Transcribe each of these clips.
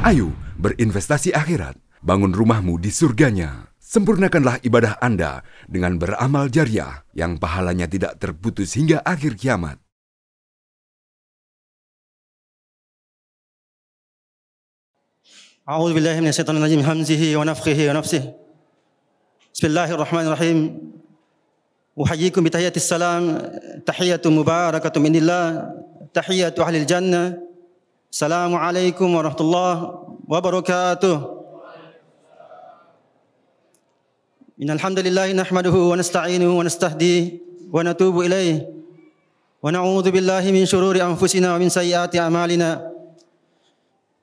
Ayo berinvestasi akhirat, bangun rumahmu di surganya. Sempurnakanlah ibadah Anda dengan beramal jariah yang pahalanya tidak terputus hingga akhir kiamat. A'udzu billahi minasyaitonir rajim, hamzihi wa nafthihi wa nafsihi. Bismillahirrahmanirrahim. Uhayyikum bi tahiyyatis salam, tahiyatun mubarakatun minillah, tahiyatu ahlil jannah. Assalamualaikum warahmatullahi wabarakatuh. Innal hamdalillah nahmaduhu wa nasta'inuhu wa nastahdihi wa natubu ilaihi wa na'udzu billahi min shururi anfusina wa min sayyiati a'malina.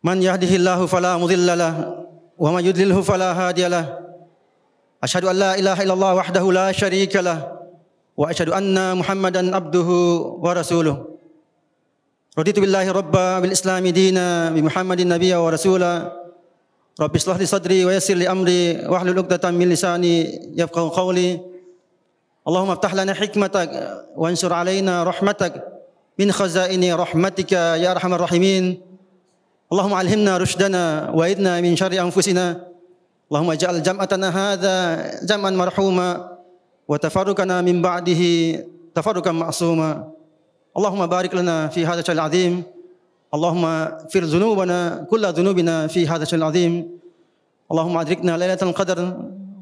Man yahdihillahu fala mudilla lahu wa man yudlilhu fala hadiya lahu. Asyhadu an la ilaha illallah wahdahu la syarika lahu wa asyhadu anna Muhammadan abduhu wa rasuluh. Raditu billahi rabba bil islami dina bi Muhammadin nabiyya wa rasula. Rabbi shrah li sadri wa yassir li amri wahlul 'uqdatam min lisani yafqahu qawli. Allahumma iftah lana hikmatak wa ansur alaina rahmatak min khazaini rahmatika ya arhamar rahimin. Allahumma alhimna rushdana wa idna min syarri anfusina. Allahumma ij'al jam'atana hadza jam'an marhuma wa tafarruqana min ba'dihi tafarruqan ma'suma. Allahumma barik lana fi hadzal syahril azim. Allahumma fir dzunubana kulla dzunubina fi hadzal syahril azim. Allahumma adrikna lailatul qadar.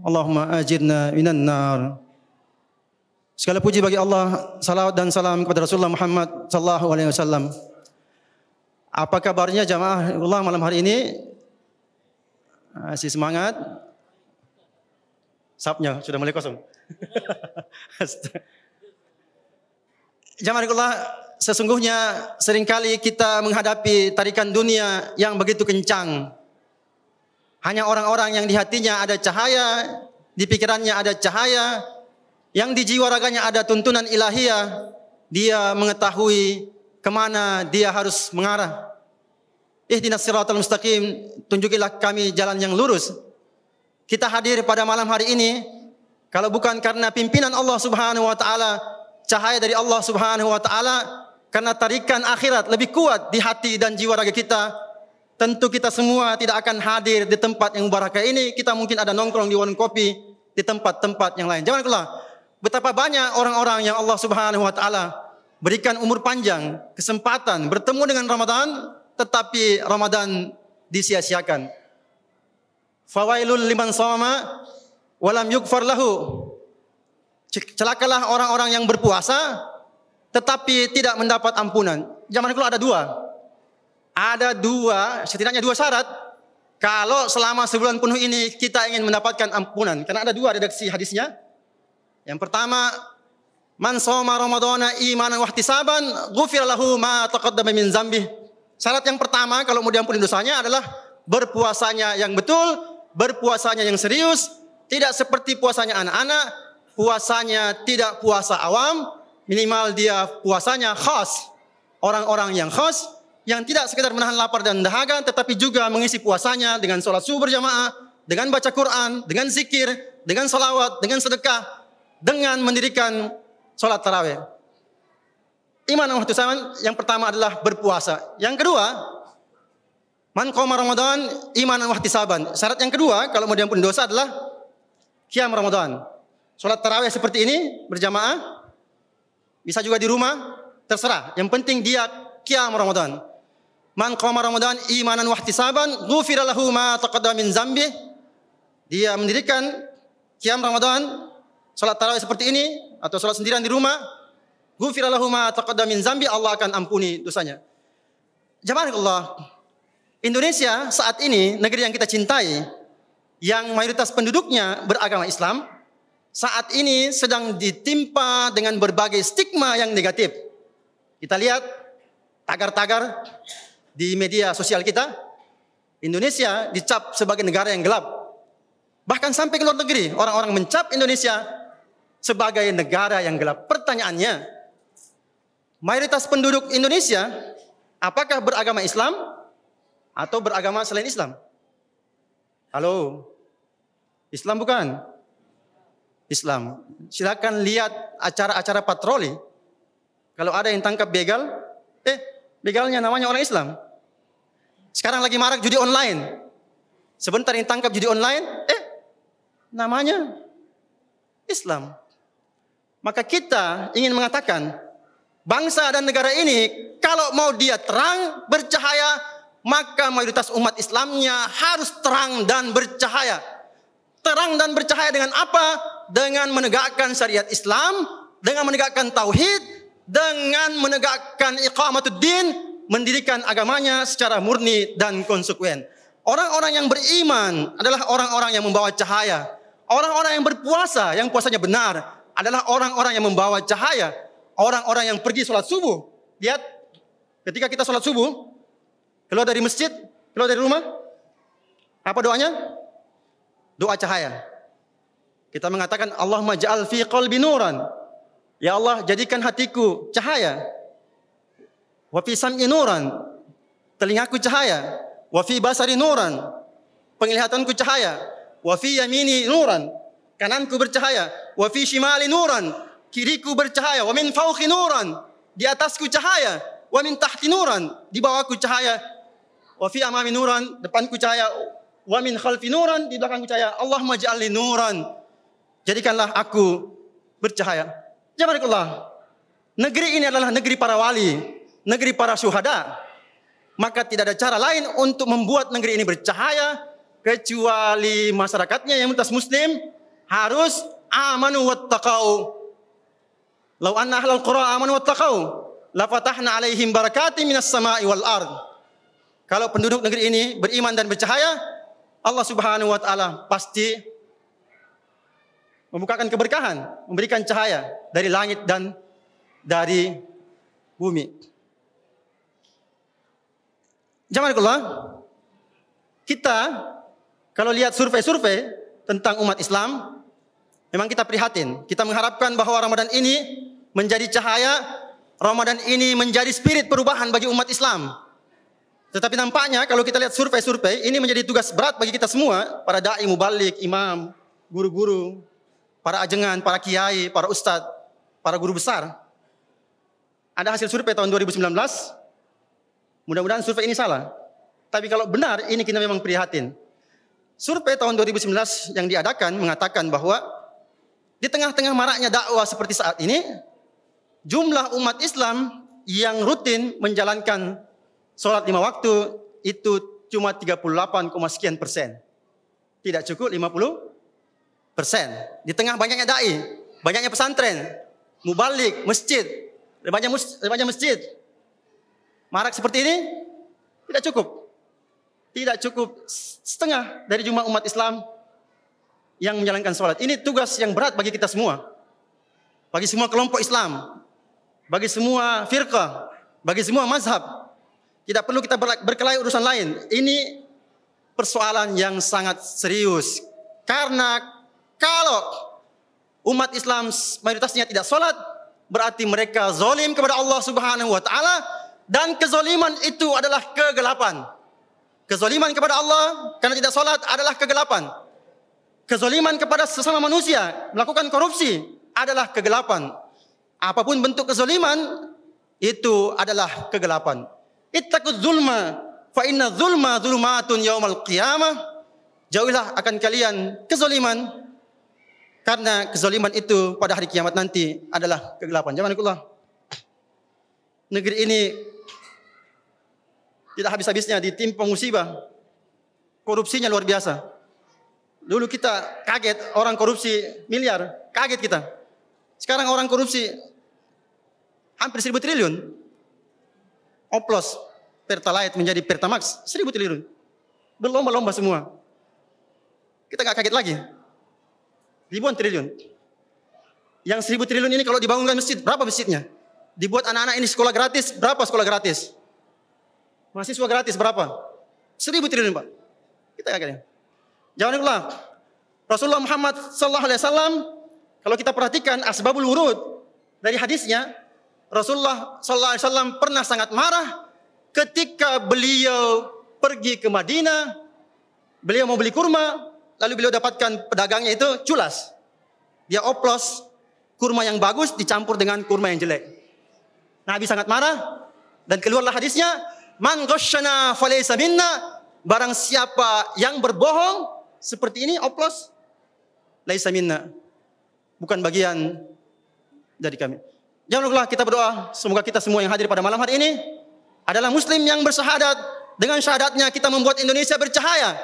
Allahumma ajirna minan nar. Segala puji bagi Allah, salawat dan salam kepada Rasulullah Muhammad sallallahu alaihi wasallam. Apa kabarnya jamaah Allah malam hari ini? Masih semangat? Sapnya sudah mulai kosong. Jamaah Allah, sesungguhnya seringkali kita menghadapi tarikan dunia yang begitu kencang. Hanya orang-orang yang di hatinya ada cahaya, di pikirannya ada cahaya, yang di jiwa raganya ada tuntunan ilahiyah, dia mengetahui kemana dia harus mengarah. Ihdinas siratal mustaqim, tunjukilah kami jalan yang lurus. Kita hadir pada malam hari ini, kalau bukan karena pimpinan Allah Subhanahu wa taala, cahaya dari Allah Subhanahu wa taala, karena tarikan akhirat lebih kuat di hati dan jiwa raga kita, tentu kita semua tidak akan hadir di tempat yang mubarakah ini. Kita mungkin ada nongkrong di warung kopi, di tempat-tempat yang lain. Jangan lupa betapa banyak orang-orang yang Allah Subhanahu wa taala berikan umur panjang, kesempatan bertemu dengan Ramadan, tetapi Ramadan disia-siakan. Fawailul liman shoma wa lam yughfar lahu. Celakalah orang-orang yang berpuasa tetapi tidak mendapat ampunan. Zaman dulu ada dua. Ada dua, setidaknya dua syarat. Kalau selama sebulan penuh ini kita ingin mendapatkan ampunan. Karena ada dua redaksi hadisnya. Yang pertama, man shoma ramadhana imanan wa ihtisaban ghufira lahu ma taqaddama min dzambih. Syarat yang pertama kalau mau diampuni dosanya adalah berpuasanya yang betul, berpuasanya yang serius, tidak seperti puasanya anak-anak. Puasanya tidak puasa awam, minimal dia puasanya khas. Orang-orang yang khas, yang tidak sekedar menahan lapar dan dahaga, tetapi juga mengisi puasanya dengan sholat subuh berjamaah, dengan baca Quran, dengan zikir, dengan salawat, dengan sedekah, dengan mendirikan sholat tarawih. Iman dan ihtisaban yang pertama adalah berpuasa. Yang kedua, man qoma Ramadan imanan wa ihtisaban. Syarat yang kedua kalau mau diampuni dosa adalah qiyam Ramadan. Salat tarawih seperti ini berjamaah, bisa juga di rumah, terserah. Yang penting dia qiyam Ramadan. Man qama Ramadan imanan wa ihtisaban ghufira lahu ma taqaddama min dzambih. Dia mendirikan qiyam Ramadan, salat tarawih seperti ini atau salat sendirian di rumah, ghufira lahu ma taqaddama min dzambih, Allah akan ampuni dosanya. Jamaah Allah, Indonesia saat ini negeri yang kita cintai, yang mayoritas penduduknya beragama Islam, saat ini sedang ditimpa dengan berbagai stigma yang negatif. Kita lihat tagar-tagar di media sosial kita, Indonesia dicap sebagai negara yang gelap. Bahkan sampai ke luar negeri, orang-orang mencap Indonesia sebagai negara yang gelap. Pertanyaannya, mayoritas penduduk Indonesia apakah beragama Islam atau beragama selain Islam? Halo? Islam bukan? Islam. Silakan lihat acara-acara patroli. Kalau ada yang tangkap begal, begalnya namanya orang Islam. Sekarang lagi marak judi online. Sebentar yang tangkap judi online, namanya Islam. Maka kita ingin mengatakan, bangsa dan negara ini kalau mau dia terang, bercahaya, maka mayoritas umat Islamnya harus terang dan bercahaya. Terang dan bercahaya dengan apa? Dengan menegakkan syariat Islam, dengan menegakkan tauhid, dengan menegakkan iqamatuddin, mendirikan agamanya secara murni dan konsekuen. Orang-orang yang beriman adalah orang-orang yang membawa cahaya. Orang-orang yang berpuasa, yang puasanya benar, adalah orang-orang yang membawa cahaya. Orang-orang yang pergi sholat subuh. Lihat, ketika kita sholat subuh, keluar dari masjid, keluar dari rumah, apa doanya? Doa cahaya. Kita mengatakan, Allahumma ja'al fi qalbi nuran. Ya Allah, jadikan hatiku cahaya. Wa fi sam'i nuran. Telingaku cahaya. Wa fi basari nuran. Penglihatanku cahaya. Wa fi yamini nuran. Kananku bercahaya. Wa fi shimali nuran. Kiriku bercahaya. Wa min fawqi nuran. Di atasku cahaya. Wa min tahti nuran. Di bawahku cahaya. Wa fi amami nuran. Depanku cahaya. Wa min khalfi nuran. Di belakangku cahaya. Allahumma ja'alni nuran. Jadikanlah aku bercahaya. Jamaah, negeri ini adalah negeri para wali, negeri para syuhada. Maka tidak ada cara lain untuk membuat negeri ini bercahaya kecuali masyarakatnya yang mayoritas muslim harus amanu wattaqau. Lau anna ahlal qura amanu wattaqau la fatahna alaihim barakatin minas sama'i wal ard. Kalau penduduk negeri ini beriman dan bercahaya, Allah Subhanahu wa taala pasti membukakan keberkahan, memberikan cahaya dari langit dan dari bumi. Jamaah, kita kalau lihat survei-survei tentang umat Islam, memang kita prihatin. Kita mengharapkan bahwa Ramadan ini menjadi cahaya, Ramadan ini menjadi spirit perubahan bagi umat Islam. Tetapi nampaknya kalau kita lihat survei-survei, ini menjadi tugas berat bagi kita semua, para da'i, mubalik, imam, guru-guru, para ajengan, para kiai, para ustadz, para guru besar. Ada hasil survei tahun 2019. Mudah-mudahan survei ini salah. Tapi kalau benar, ini kita memang prihatin. Survei tahun 2019 yang diadakan mengatakan bahwa di tengah-tengah maraknya dakwah seperti saat ini, jumlah umat Islam yang rutin menjalankan sholat 5 waktu itu cuma 38, sekian persen. Tidak cukup 50%. Di tengah banyaknya da'i, banyaknya pesantren, mubalik, masjid, banyak masjid. Marak seperti ini tidak cukup. Tidak cukup setengah dari jumlah umat Islam yang menjalankan sholat. Ini tugas yang berat bagi kita semua. Bagi semua kelompok Islam. Bagi semua firqah. Bagi semua mazhab. Tidak perlu kita berkelahi urusan lain. Ini persoalan yang sangat serius. Karena kalau umat Islam mayoritasnya tidak sholat, berarti mereka zalim kepada Allah Subhanahu wa taala. Dan kezaliman itu adalah kegelapan. Kezaliman kepada Allah karena tidak sholat adalah kegelapan. Kezaliman kepada sesama manusia, melakukan korupsi adalah kegelapan. Apapun bentuk kezaliman, itu adalah kegelapan. Ittaquz zulma, fa inna zulma zulumatun yaumal qiyamah. Jauhilah akan kalian kezaliman, karena kezaliman itu pada hari kiamat nanti adalah kegelapan. Jamaah, negeri ini tidak habis-habisnya ditimpa musibah. Korupsinya luar biasa. Dulu kita kaget orang korupsi miliar, kaget kita. Sekarang orang korupsi hampir 1.000 triliun. Oplos Pertalite menjadi Pertamax 1.000 triliun. Berlomba-lomba semua. Kita nggak kaget lagi. Ribuan triliun. Yang 1.000 triliun ini kalau dibangunkan masjid, berapa masjidnya? Dibuat anak-anak ini sekolah gratis, berapa sekolah gratis? Mahasiswa gratis berapa? 1.000 triliun, Pak. Kita kaget. Jangan lupa, Rasulullah Muhammad SAW, kalau kita perhatikan asbabul wurud dari hadisnya, Rasulullah SAW pernah sangat marah ketika beliau pergi ke Madinah, beliau mau beli kurma, lalu beliau dapatkan pedagangnya itu culas. Dia oplos kurma yang bagus dicampur dengan kurma yang jelek. Nabi sangat marah dan keluarlah hadisnya, Man ghasyana falaysa minna. Barang siapa yang berbohong seperti ini, oplos, laisa minna, bukan bagian dari kami. Jangan lupa kita berdoa, semoga kita semua yang hadir pada malam hari ini adalah muslim yang bersyahadat. Dengan syahadatnya kita membuat Indonesia bercahaya.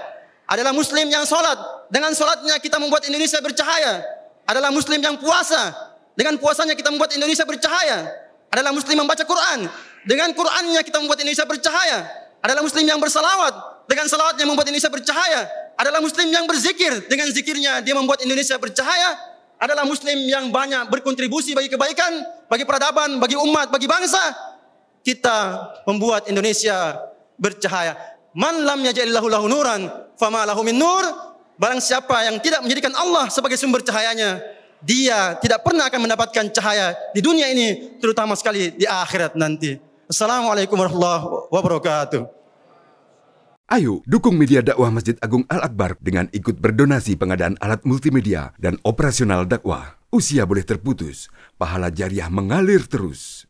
Adalah muslim yang sholat, dengan sholatnya kita membuat Indonesia bercahaya. Adalah muslim yang puasa, dengan puasanya kita membuat Indonesia bercahaya. Adalah muslim membaca Quran, dengan Qurannya kita membuat Indonesia bercahaya. Adalah muslim yang bersalawat, dengan salawatnya membuat Indonesia bercahaya. Adalah muslim yang berzikir, dengan zikirnya dia membuat Indonesia bercahaya. Adalah muslim yang banyak berkontribusi bagi kebaikan, bagi peradaban, bagi umat, bagi bangsa. Kita membuat Indonesia bercahaya. Man lam yaj'alillahu lahu nuran fama lahu min nur. Barang siapa yang tidak menjadikan Allah sebagai sumber cahayanya, dia tidak pernah akan mendapatkan cahaya di dunia ini, terutama sekali di akhirat nanti. Assalamualaikum warahmatullahi wabarakatuh. Ayo dukung media dakwah Masjid Agung Al-Akbar dengan ikut berdonasi pengadaan alat multimedia dan operasional dakwah. Usia boleh terputus, pahala jariah mengalir terus.